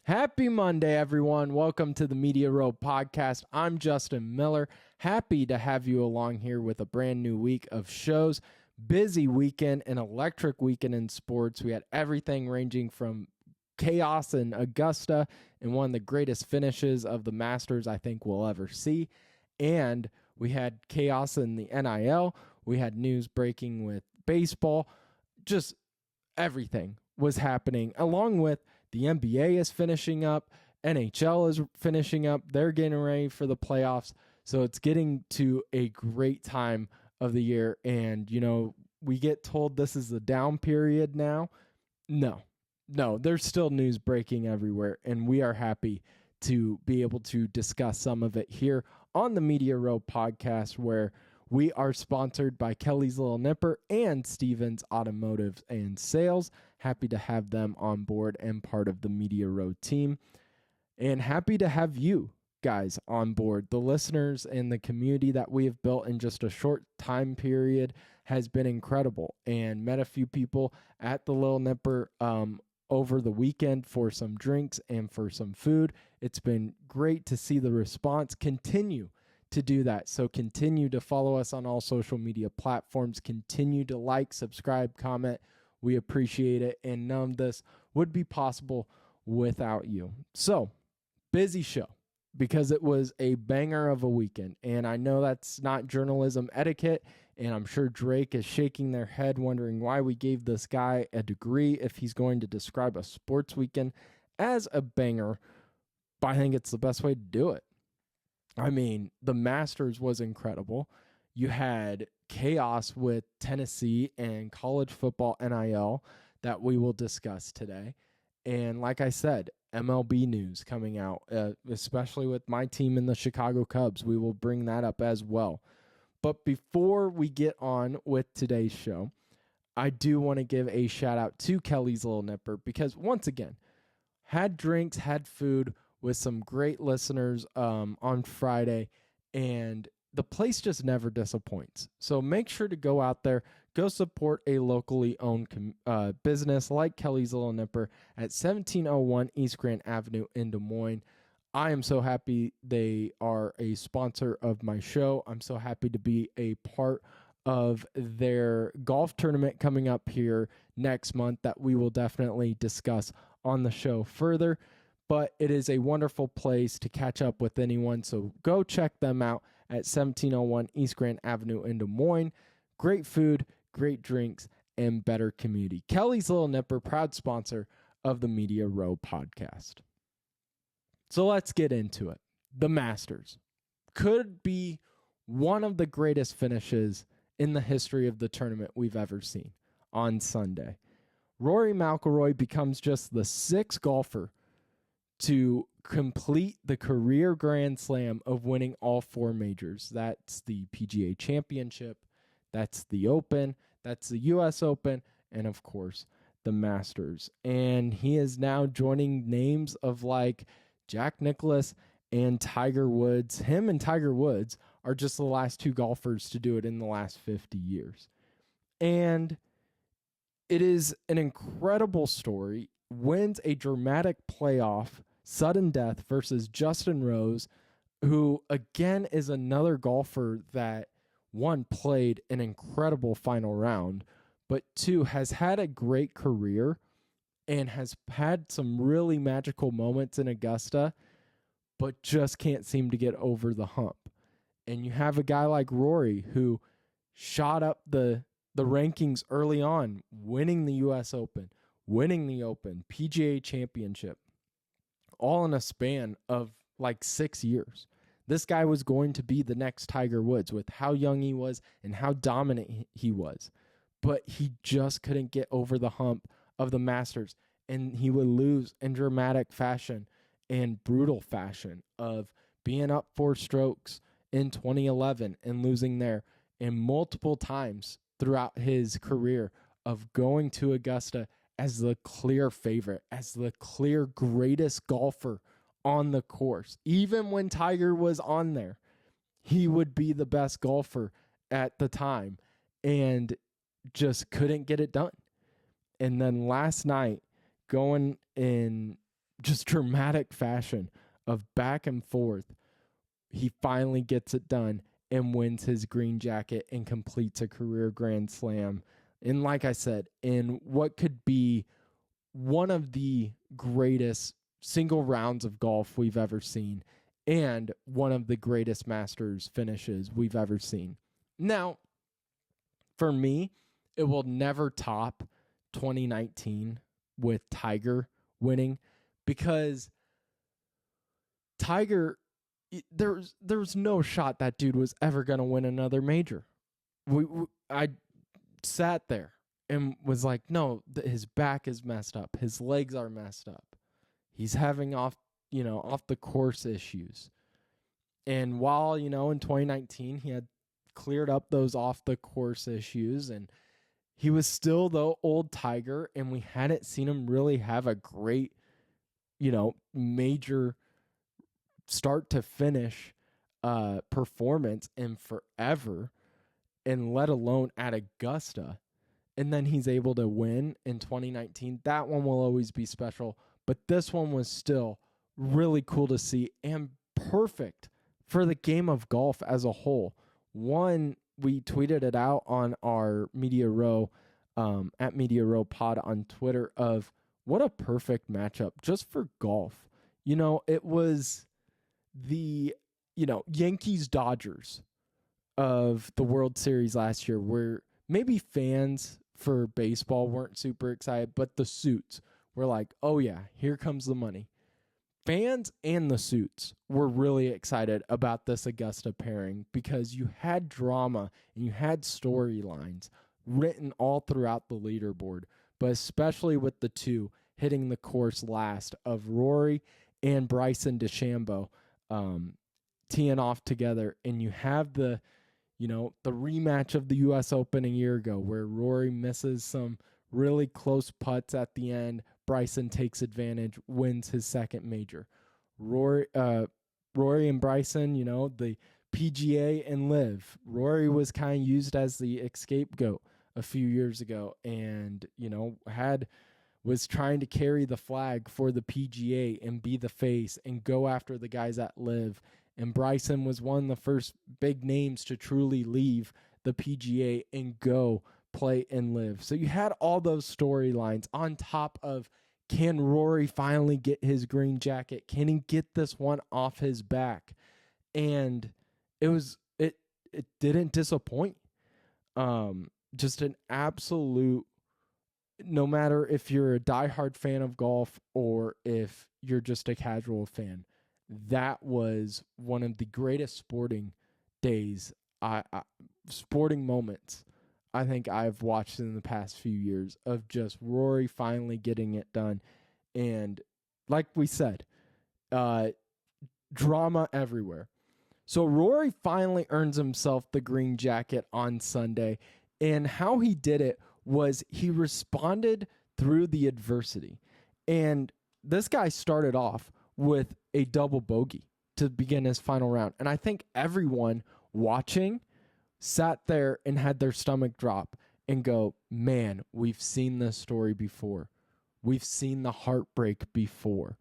Happy Monday, everyone. Welcome to the Media Row podcast. I'm Justin Miller. Happy to have you along here with a brand new week of shows. Busy weekend, an electric weekend in sports. We had everything ranging from chaos in Augusta and one of the greatest finishes of the Masters I think we'll ever see. And we had chaos in the NIL. We had news breaking with baseball. Just everything was happening, along with the NBA is finishing up. NHL is finishing up. They're getting ready for the playoffs. So it's getting to a great time of the year. And, we get told this is the down period now. No, there's still news breaking everywhere. And we are happy to be able to discuss some of it here on the Media Row podcast, where we are sponsored by Kelly's Little Nipper and Stevens Automotive and Sales. Happy to have them on board and part of the Media Row team. And happy to have you guys on board. The listeners and the community that we have built in just a short time period has been incredible. And met a few people at the Little Nipper over the weekend for some drinks and for some food. It's been great to see the response continue to do that. So continue to follow us on all social media platforms. Continue to like, subscribe, comment. We appreciate it. And none of this would be possible without you. So busy show because it was a banger of a weekend. And I know that's not journalism etiquette. And I'm sure Drake is shaking their head wondering why we gave this guy a degree if he's going to describe a sports weekend as a banger. But I think it's the best way to do it. I mean, the Masters was incredible. You had chaos with Tennessee and college football NIL that we will discuss today. And like I said, MLB news coming out, especially with my team in the Chicago Cubs. We will bring that up as well. But before we get on with today's show, I do want to give a shout out to Kelly's Little Nipper because once again, had drinks, had food with some great listeners on Friday, and the place just never disappoints. So make sure to go out there, go support a locally owned business like Kelly's Little Nipper at 1701 East Grand Avenue in Des Moines. I am so happy they are a sponsor of my show. I'm so happy to be a part of their golf tournament coming up here next month that we will definitely discuss on the show further. But it is a wonderful place to catch up with anyone. So go check them out at 1701 East Grand Avenue in Des Moines. Great food, great drinks, and better community. Kelly's Little Nipper, proud sponsor of the Media Row podcast. So let's get into it. The Masters could be one of the greatest finishes in the history of the tournament we've ever seen on Sunday. Rory McIlroy becomes just the sixth golfer to complete the career Grand Slam of winning all four majors. That's the PGA Championship, that's the Open, that's the U.S. Open, and of course, the Masters. And he is now joining names of like Jack Nicklaus and Tiger Woods. Him and Tiger Woods are just the last two golfers to do it in the last 50 years. And it is an incredible story. Wins a dramatic playoff sudden death versus Justin Rose, who again is another golfer that one played an incredible final round, but two has had a great career and has had some really magical moments in Augusta, but just can't seem to get over the hump. And you have a guy like Rory who shot up the rankings early on, winning the U.S. Open, winning the Open, PGA Championship, all in a span of like 6 years. This guy was going to be the next Tiger Woods with how young he was and how dominant he was. But he just couldn't get over the hump of the Masters. And he would lose in dramatic fashion and brutal fashion of being up 4 strokes in 2011 and losing there, and multiple times throughout his career of going to Augusta as the clear favorite, as the clear greatest golfer on the course. Even when Tiger was on there, he would be the best golfer at the time and just couldn't get it done. And then last night, going in just dramatic fashion of back and forth, he finally gets it done and wins his green jacket and completes a career Grand Slam. And like I said, in what could be one of the greatest single rounds of golf we've ever seen and one of the greatest Masters finishes we've ever seen. Now, for me, it will never top 2019 with Tiger winning, because Tiger, there's no shot that dude was ever going to win another major. I sat there and was like, no, his back is messed up. His legs are messed up. He's having off the course issues. And while, in 2019, he had cleared up those off the course issues, and he was still the old Tiger, and we hadn't seen him really have a great, major start to finish performance in forever, and let alone at Augusta. And then he's able to win in 2019. That one will always be special, but this one was still really cool to see and perfect for the game of golf as a whole. One, we tweeted it out on our Media Row, at Media Row Pod on Twitter, of what a perfect matchup just for golf. It was the, Yankees-Dodgers of the World Series last year, where maybe fans for baseball weren't super excited, but the suits were like, oh yeah, here comes the money. Fans and the suits were really excited about this Augusta pairing because you had drama and you had storylines written all throughout the leaderboard, but especially with the two hitting the course last of Rory and Bryson DeChambeau teeing off together. And you have the rematch of the U.S. Open a year ago where Rory misses some really close putts at the end. Bryson takes advantage, wins his second major. Rory and Bryson, the PGA and LIV. Rory was kind of used as the scapegoat a few years ago, and was trying to carry the flag for the PGA and be the face and go after the guys at LIV. And Bryson was one of the first big names to truly leave the PGA and go play and LIV. So you had all those storylines on top of, can Rory finally get his green jacket? Can he get this one off his back? And it didn't disappoint. Just an absolute, no matter if you're a diehard fan of golf or if you're just a casual fan, that was one of the greatest sporting days, sporting moments I think I've watched in the past few years, of just Rory finally getting it done. And like we said, drama everywhere. So Rory finally earns himself the green jacket on Sunday. And how he did it was he responded through the adversity. And this guy started off with a double bogey to begin his final round. And I think everyone watching sat there and had their stomach drop and go, man, we've seen this story before. We've seen the heartbreak before.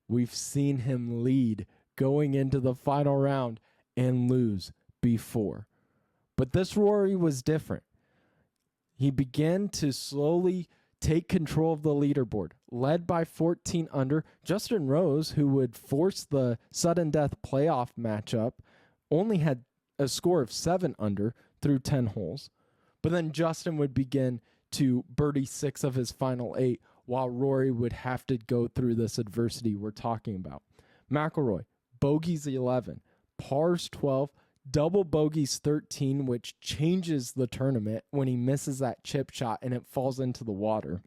We've seen him lead going into the final round and lose before. But this Rory was different. He began to slowly take control of the leaderboard, led by 14 under. Justin Rose, who would force the sudden death playoff matchup, only had a score of 7 under through 10 holes. But then Justin would begin to birdie 6 of his final 8, while Rory would have to go through this adversity we're talking about. McIlroy, bogeys 11, pars 12, double bogeys 13, which changes the tournament when he misses that chip shot and it falls into the water.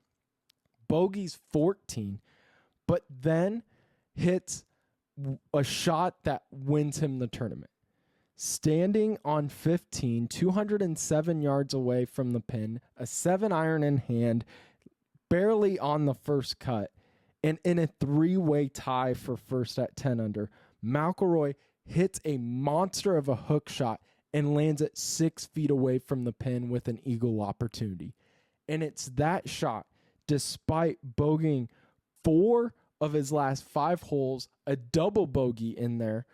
Bogeys 14, but then hits a shot that wins him the tournament. Standing on 15, 207 yards away from the pin, a 7-iron in hand, barely on the first cut, and in a 3-way tie for first at 10 under, McIlroy hits a monster of a hook shot and lands it 6 feet away from the pin with an eagle opportunity. And it's that shot, despite bogeying 4 of his last 5 holes, a double bogey in there,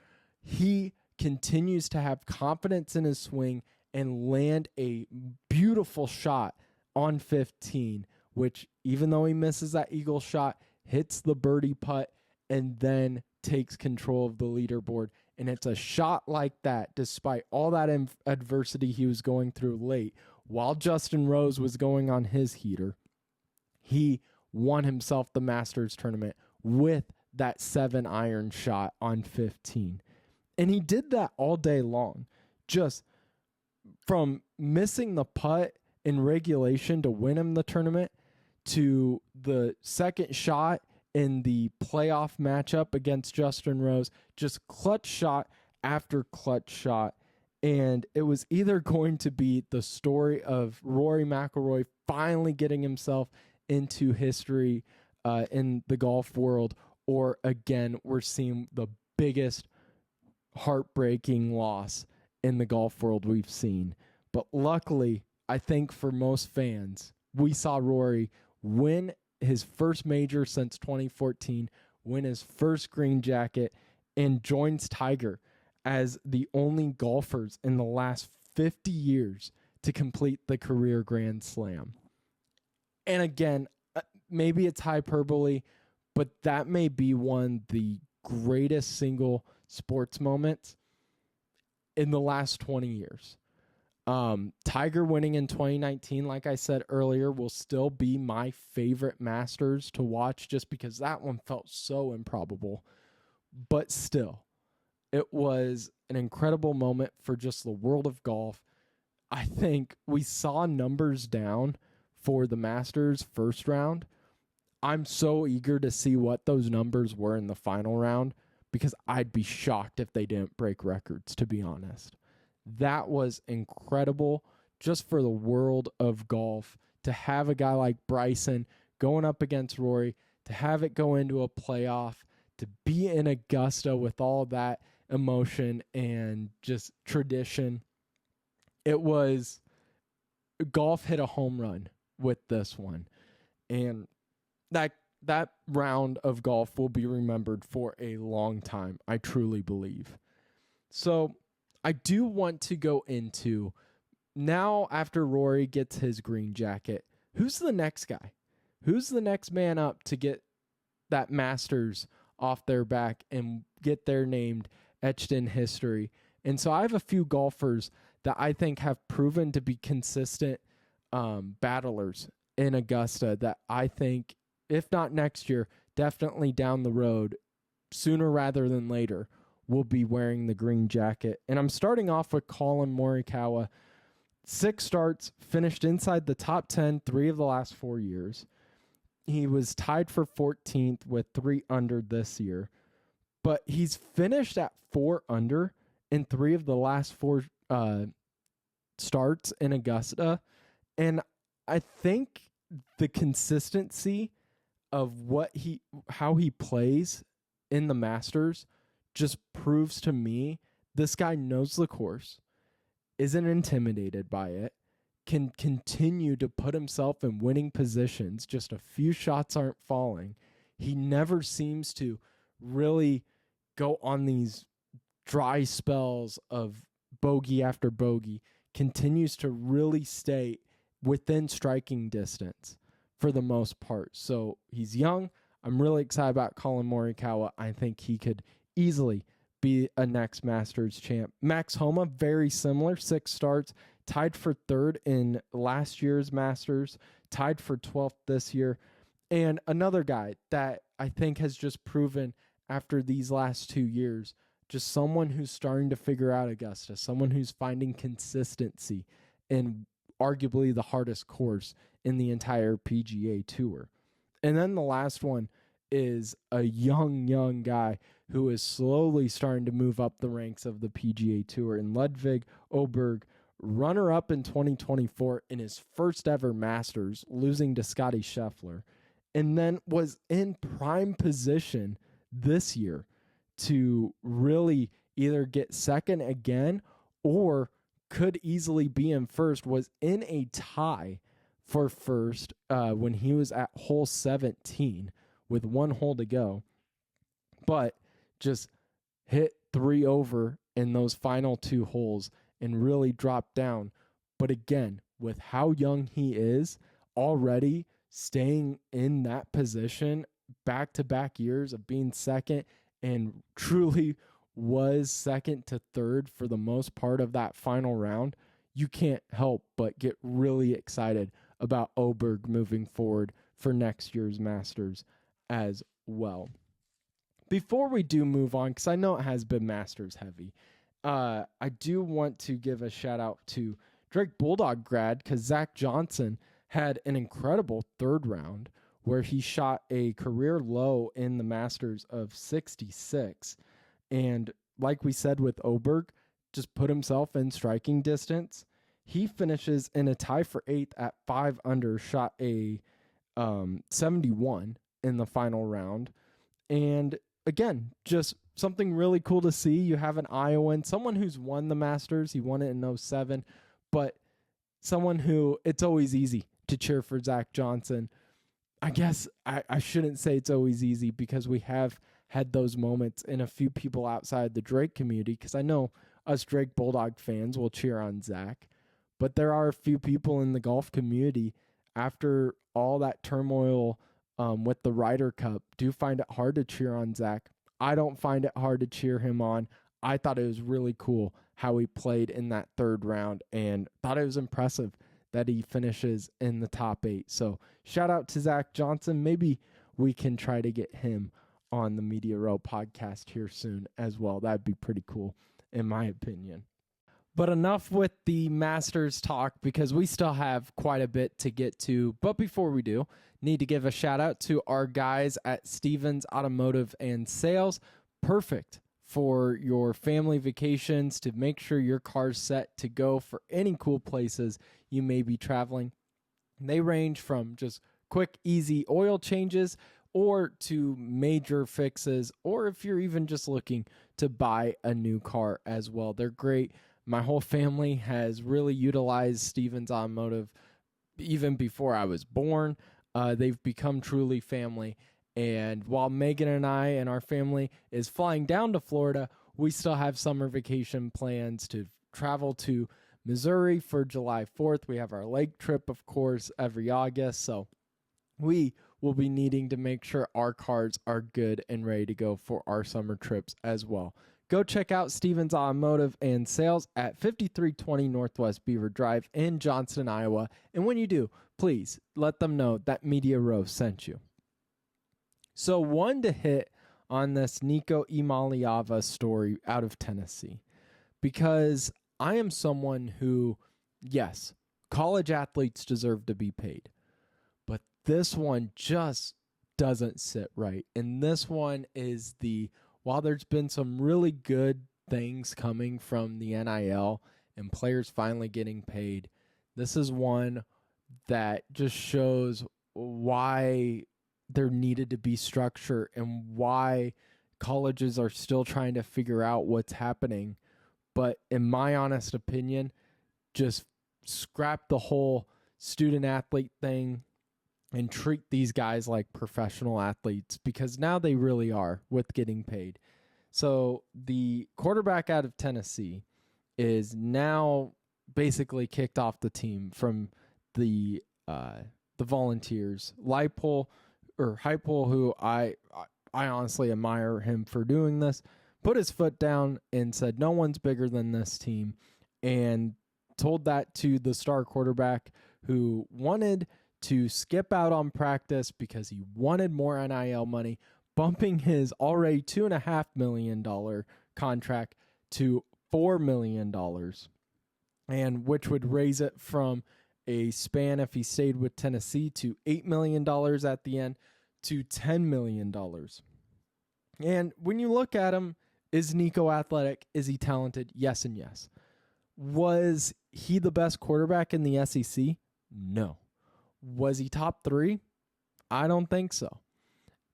he continues to have confidence in his swing and land a beautiful shot on 15, which even though he misses that eagle shot, hits the birdie putt and then takes control of the leaderboard. And it's a shot like that, despite all that adversity he was going through late, while Justin Rose was going on his heater, he won himself the Masters tournament with that 7-iron shot on 15. And he did that all day long, just from missing the putt in regulation to win him the tournament to the second shot in the playoff matchup against Justin Rose, just clutch shot after clutch shot. And it was either going to be the story of Rory McIlroy finally getting himself into history in the golf world, or again, we're seeing the biggest heartbreaking loss in the golf world we've seen. But luckily, I think for most fans, we saw Rory win his first major since 2014, win his first green jacket, and joins Tiger as the only golfers in the last 50 years to complete the career Grand Slam. And again, maybe it's hyperbole, but that may be one of the greatest single sports moments in the last 20 years. Tiger winning in 2019, like I said earlier, will still be my favorite Masters to watch just because that one felt so improbable. But still, it was an incredible moment for just the world of golf. I think we saw numbers down for the Masters first round. I'm so eager to see what those numbers were in the final round because I'd be shocked if they didn't break records, to be honest. That was incredible just for the world of golf to have a guy like Bryson going up against Rory, to have it go into a playoff, to be in Augusta with all that emotion and just tradition. It was, golf hit a home run with this one. And that round of golf will be remembered for a long time, I truly believe. So I do want to go into, now after Rory gets his green jacket, who's the next guy? Who's the next man up to get that Masters off their back and get their name etched in history? And so I have a few golfers that I think have proven to be consistent battlers in Augusta that I think, if not next year, definitely down the road, sooner rather than later, will be wearing the green jacket. And I'm starting off with Collin Morikawa. 6 starts, finished inside the top 10 3 of the last 4 years. He was tied for 14th with 3 under this year. But he's finished at 4 under in 3 of the last 4 starts in Augusta. And I think the consistency of how he plays in the Masters just proves to me this guy knows the course, isn't intimidated by it, can continue to put himself in winning positions. Just a few shots aren't falling. He never seems to really go on these dry spells of bogey after bogey, continues to really stay within striking distance for the most part. So he's young. I'm really excited about Collin Morikawa. I think he could easily be a next Masters champ. Max Homa, very similar, 6 starts, tied for 3rd in last year's Masters, tied for 12th this year. And another guy that I think has just proven after these last 2 years, just someone who's starting to figure out Augusta, someone who's finding consistency in arguably the hardest course in the entire PGA Tour. And then the last one is a young guy who is slowly starting to move up the ranks of the PGA Tour, in Ludvig Åberg, runner-up in 2024 in his first ever Masters, losing to Scottie Scheffler, and then was in prime position this year to really either get second again or could easily be in first, was in a tie for first when he was at hole 17 with 1 hole to go, but just hit 3 over in those final 2 holes and really drop down. But again, with how young he is, already staying in that position back-to-back years of being second, and truly was second to third for the most part of that final round, you can't help but get really excited about Oberg moving forward for next year's Masters as well. Before we do move on, because I know it has been Masters heavy, I do want to give a shout out to Drake Bulldog grad, because Zach Johnson had an incredible 3rd round where he shot a career low in the Masters of 66. And like we said with Oberg, just put himself in striking distance. He finishes in a tie for 8th at 5 under, shot a 71 in the final round. And again, just something really cool to see. You have an Iowan, someone who's won the Masters. He won it in 07, but someone who it's always easy to cheer for Zach Johnson. I guess I shouldn't say it's always easy, because we have had those moments in a few people outside the Drake community, because I know us Drake Bulldog fans will cheer on Zach, but there are a few people in the golf community, after all that turmoil with the Ryder Cup, do find it hard to cheer on Zach. I don't find it hard to cheer him on. I thought it was really cool how he played in that 3rd round, and thought it was impressive that he finishes in the top 8. So shout out to Zach Johnson. Maybe we can try to get him on the Media Row podcast here soon as well. That'd be pretty cool, in my opinion. But enough with the Masters talk, because we still have quite a bit to get to. But before we do, need to give a shout out to our guys at Stevens Automotive and Sales. Perfect for your family vacations, to make sure your car's set to go for any cool places you may be traveling. They range from just quick, easy oil changes, or to major fixes, or if you're even just looking to buy a new car as well. They're great. My whole family has really utilized Stevens Automotive even before I was born. They've become truly family. And while Megan and I and our family is flying down to Florida, we still have summer vacation plans to travel to Missouri for July 4th. We have our lake trip, of course, every August. So we will be needing to make sure our cars are good and ready to go for our summer trips as well. Go check out Stevens Automotive and Sales at 5320 Northwest Beaver Drive in Johnston, Iowa. And when you do, please let them know that Media Row sent you. So one to hit on this Nico Imaliava story out of Tennessee, because I am someone who, yes, college athletes deserve to be paid, but this one just doesn't sit right. And this one is while there's been some really good things coming from the NIL and players finally getting paid, this is one that just shows why there needed to be structure and why colleges are still trying to figure out what's happening. But in my honest opinion, just scrap the whole student athlete thing and treat these guys like professional athletes, because now they really are with getting paid. So the quarterback out of Tennessee is now basically kicked off the team from the Volunteers. Heupel, who I honestly admire him for doing this, put his foot down and said, no one's bigger than this team, and told that to the star quarterback, who wanted to skip out on practice because he wanted more NIL money, bumping his already $2.5 million contract to $4 million, and which would raise it from a span, if he stayed with Tennessee, to $8 million at the end to $10 million. And when you look at him, is Nico athletic? Is he talented? Yes and yes. Was he the best quarterback in the SEC? No. Was he top 3? I don't think so.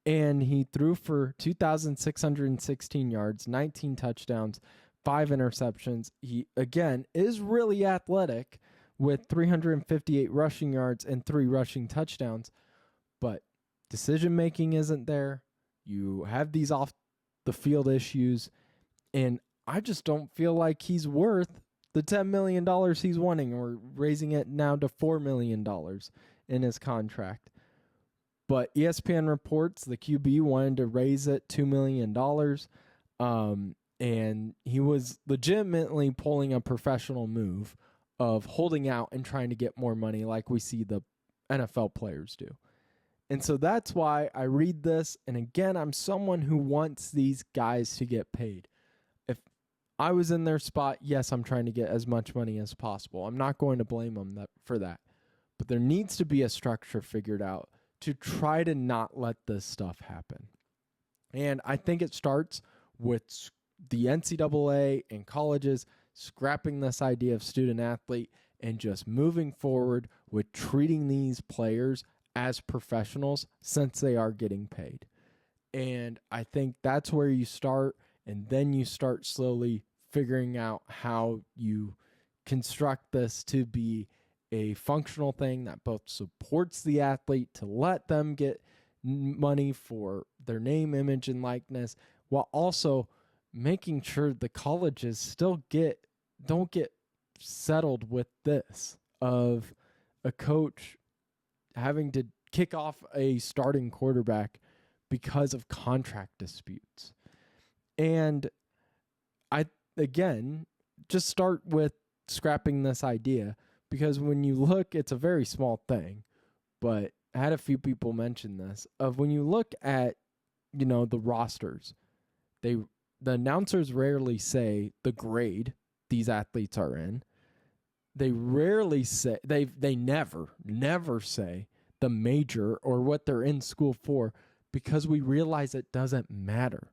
And he threw for 2,616 yards, 19 touchdowns, 5 interceptions. He, again, is really athletic with 358 rushing yards and 3 rushing touchdowns. But decision making isn't there. You have these off the field issues, and I just don't feel like he's worth the $10 million he's wanting, or raising it now to $4 million in his contract. But ESPN reports the QB wanted to raise it $2 million. And he was legitimately pulling a professional move of holding out and trying to get more money like we see the NFL players do. And so that's why I read this. And again, I'm someone who wants these guys to get paid. If I was in their spot, yes, I'm trying to get as much money as possible. I'm not going to blame them for that. But there needs to be a structure figured out to try to not let this stuff happen. And I think it starts with the NCAA and colleges scrapping this idea of student athlete and just moving forward with treating these players as professionals since they are getting paid. And I think that's where you start, and then you start slowly figuring out how you construct this to be a functional thing that both supports the athlete to let them get money for their name, image, and likeness, while also making sure the colleges still don't get settled with this of a coach having to kick off a starting quarterback because of contract disputes. And I, again, just start with scrapping this idea, because when you look, it's a very small thing, but I had a few people mention this, of when you look at, the rosters, the announcers rarely say the grade these athletes are in. They rarely say, they never say the major or what they're in school for, because we realize it doesn't matter.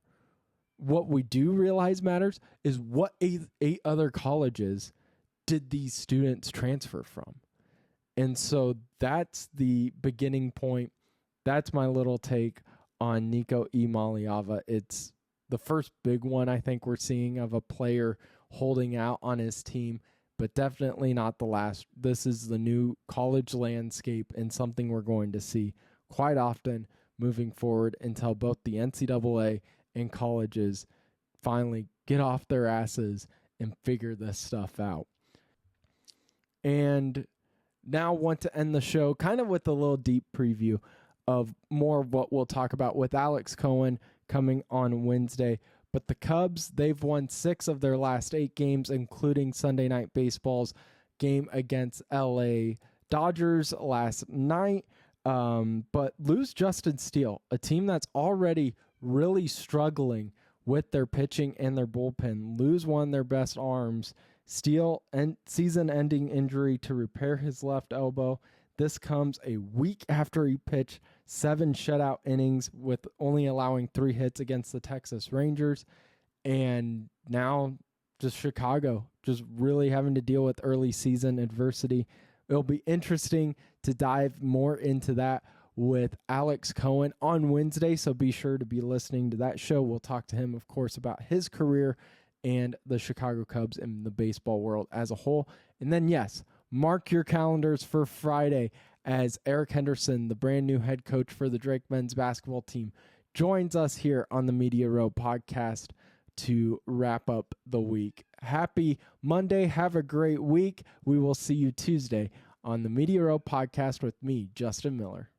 What we do realize matters is what eight other colleges did these students transfer from. And so that's the beginning point. That's my little take on Nico Iamaleava. It's the first big one I think we're seeing of a player holding out on his team, but definitely not the last. This is the new college landscape and something we're going to see quite often moving forward until both the NCAA and colleges finally get off their asses and figure this stuff out. And now want to end the show kind of with a little deep preview of more of what we'll talk about with Alex Cohen coming on Wednesday. But the Cubs, they've won 6 of their last 8 games, including Sunday Night Baseball's game against LA Dodgers last night. But lose Justin Steele, a team that's already really struggling with their pitching and their bullpen. Lose one of their best arms. Steele and season-ending injury to repair his left elbow. This comes a week after he pitched 7 shutout innings with only allowing 3 hits against the Texas Rangers. And now just Chicago, just really having to deal with early season adversity. It'll be interesting to dive more into that with Alex Cohen on Wednesday, so be sure to be listening to that show. We'll talk to him, of course, about his career and the Chicago Cubs and the baseball world as a whole. And then, yes, mark your calendars for Friday as Eric Henderson, the brand new head coach for the Drake men's basketball team, joins us here on the Media Row podcast to wrap up the week. Happy Monday. Have a great week. We will see you Tuesday on the Media Row podcast with me, Justin Miller.